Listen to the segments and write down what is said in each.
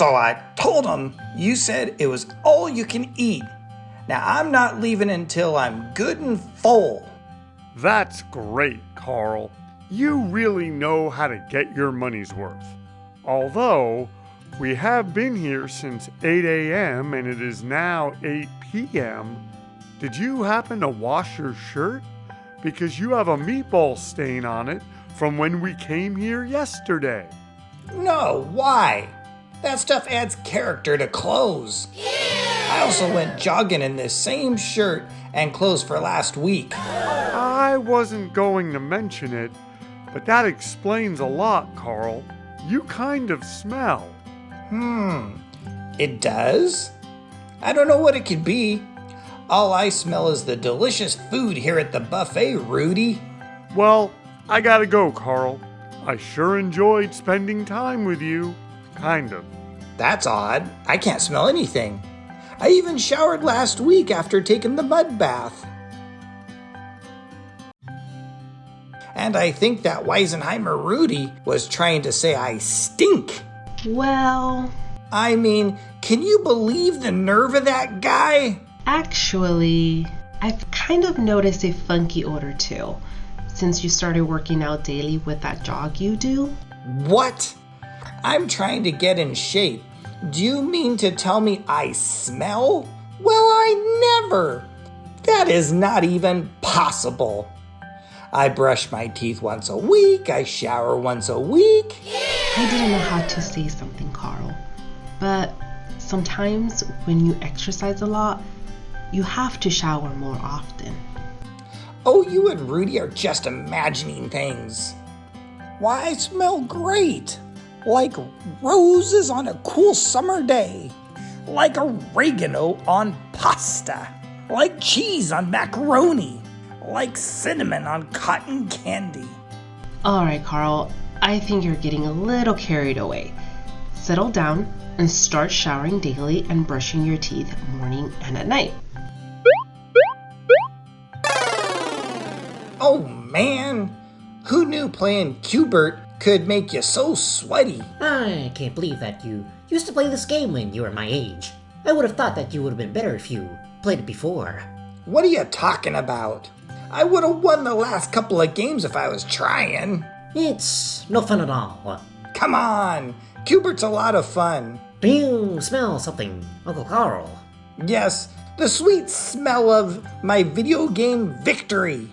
So I told him you said it was all you can eat. Now I'm not leaving until I'm good and full. That's great, Carl. You really know how to get your money's worth. Although, we have been here since 8 a.m. and it is now 8 p.m. Did you happen to wash your shirt? Because you have a meatball stain on it from when we came here yesterday. No, why? That stuff adds character to clothes. I also went jogging in this same shirt and clothes for last week. I wasn't going to mention it, but that explains a lot, Carl. You kind of smell. It does? I don't know what it could be. All I smell is the delicious food here at the buffet, Rudy. Well, I gotta go, Carl. I sure enjoyed spending time with you. Kind of. That's odd. I can't smell anything. I even showered last week after taking the mud bath. And I think that Weisenheimer Rudy was trying to say I stink. Well, I mean, can you believe the nerve of that guy? actually, I've kind of noticed a funky odor too, since you started working out daily with that jog you do. What? I'm trying to get in shape. Do you mean to tell me I smell? Well, I never. That is not even possible. I brush my teeth once a week. I shower once a week. I didn't know how to say something, Carl, but sometimes when you exercise a lot, you have to shower more often. Oh, you and Rudy are just imagining things. Why, I smell great. Like roses on a cool summer day. Like oregano on pasta. Like cheese on macaroni. Like cinnamon on cotton candy. All right, Carl, I think you're getting a little carried away. Settle down and start showering daily and brushing your teeth morning and at night. Oh man, who knew playing Q*bert could make you so sweaty? I can't believe that you used to play this game when you were my age. I would have thought that you would have been better if you played it before. What are you talking about? I would have won the last couple of games if I was trying. It's no fun at all. Come on, Q*bert's a lot of fun. Do you smell something, Uncle Carl? Yes, the sweet smell of my video game victory.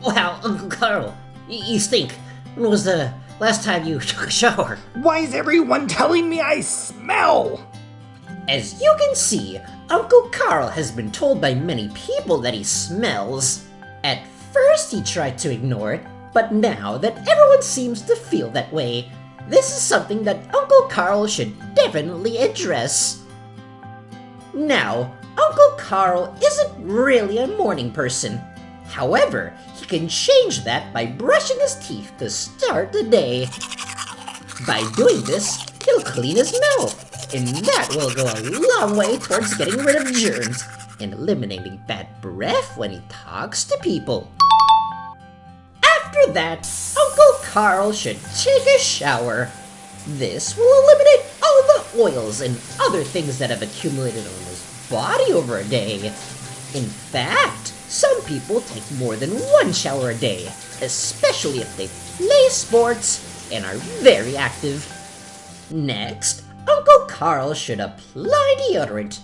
Wow, Uncle Carl, you stink. When was the last time you took a shower? Why is everyone telling me I smell? As you can see, Uncle Carl has been told by many people that he smells. At first he tried to ignore it, but now that everyone seems to feel that way, this is something that Uncle Carl should definitely address. Now, Uncle Carl isn't really a morning person. However, he can change that by brushing his teeth to start the day. By doing this, he'll clean his mouth, and that will go a long way towards getting rid of germs and eliminating bad breath when he talks to people. After that, Uncle Carl should take a shower. This will eliminate all the oils and other things that have accumulated on his body over a day. In fact, some people take more than one shower a day, especially if they play sports and are very active. Next, Uncle Carl should apply deodorant.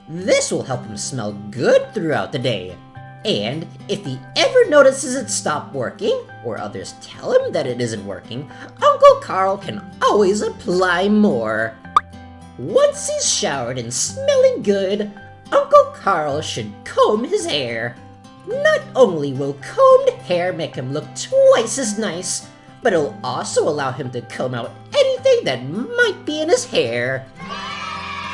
This will help him smell good throughout the day. And if he ever notices it stop working, or others tell him that it isn't working, Uncle Carl can always apply more. Once he's showered and smelling good, Uncle Carl should comb his hair. Not only will combed hair make him look twice as nice, but it'll also allow him to comb out anything that might be in his hair.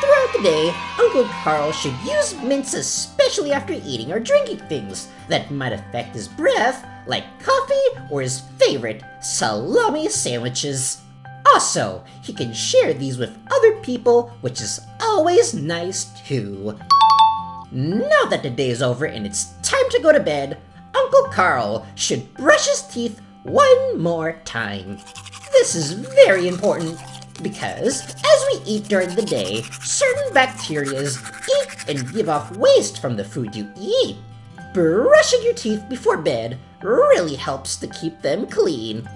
Throughout the day, Uncle Carl should use mints especially after eating or drinking things that might affect his breath, like coffee or his favorite salami sandwiches. Also, he can share these with other people, which is always nice too. Now that the day is over and it's time to go to bed, Uncle Carl should brush his teeth one more time. This is very important because as we eat during the day, certain bacteria eat and give off waste from the food you eat. Brushing your teeth before bed really helps to keep them clean.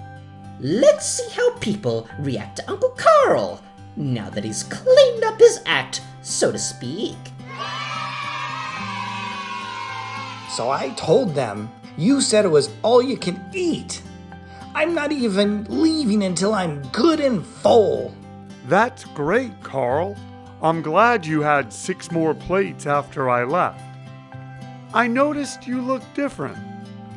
Let's see how people react to Uncle Carl now that he's cleaned up his act, so to speak. So I told them, you said it was all you can eat. I'm not even leaving until I'm good and full. That's great, Carl. I'm glad you had 6 more plates after I left. I noticed you look different.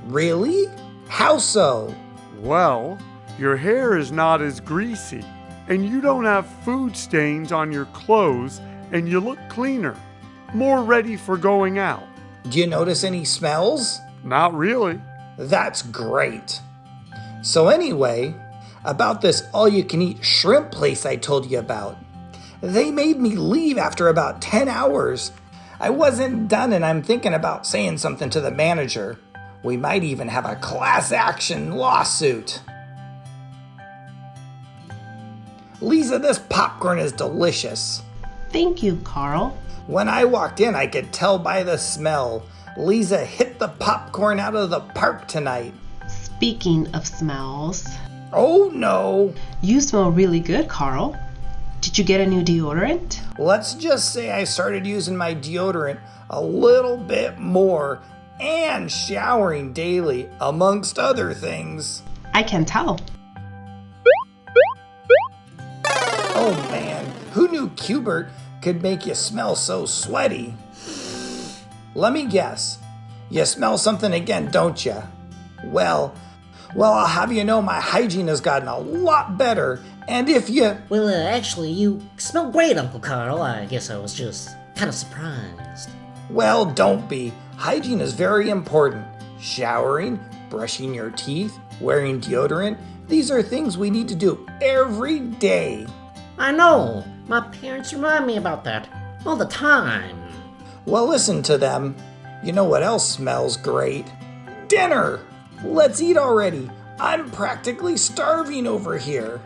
Really? How so? Well, your hair is not as greasy, and you don't have food stains on your clothes, and you look cleaner, more ready for going out. Do you notice any smells? Not really. That's great. So anyway, about this all-you-can-eat shrimp place I told you about. They made me leave after about 10 hours. I wasn't done and I'm thinking about saying something to the manager. We might even have a class action lawsuit. Liza, this popcorn is delicious. Thank you, Carl. When I walked in, I could tell by the smell. Liza hit the popcorn out of the park tonight. Speaking of smells, Oh no! you smell really good, Carl. Did you get a new deodorant? Let's just say I started using my deodorant a little bit more and showering daily, amongst other things. I can tell. Oh man, who knew Cubert could make you smell so sweaty? Let me guess. You smell something again, don't you? Well, I'll have you know my hygiene has gotten a lot better, and if you... Well, actually, you smell great, Uncle Carl. I guess I was just kind of surprised. Well, don't be. Hygiene is very important. Showering, brushing your teeth, wearing deodorant, these are things we need to do every day. I know. My parents remind me about that all the time. Well, listen to them. You know what else smells great? Dinner! Let's eat already. I'm practically starving over here.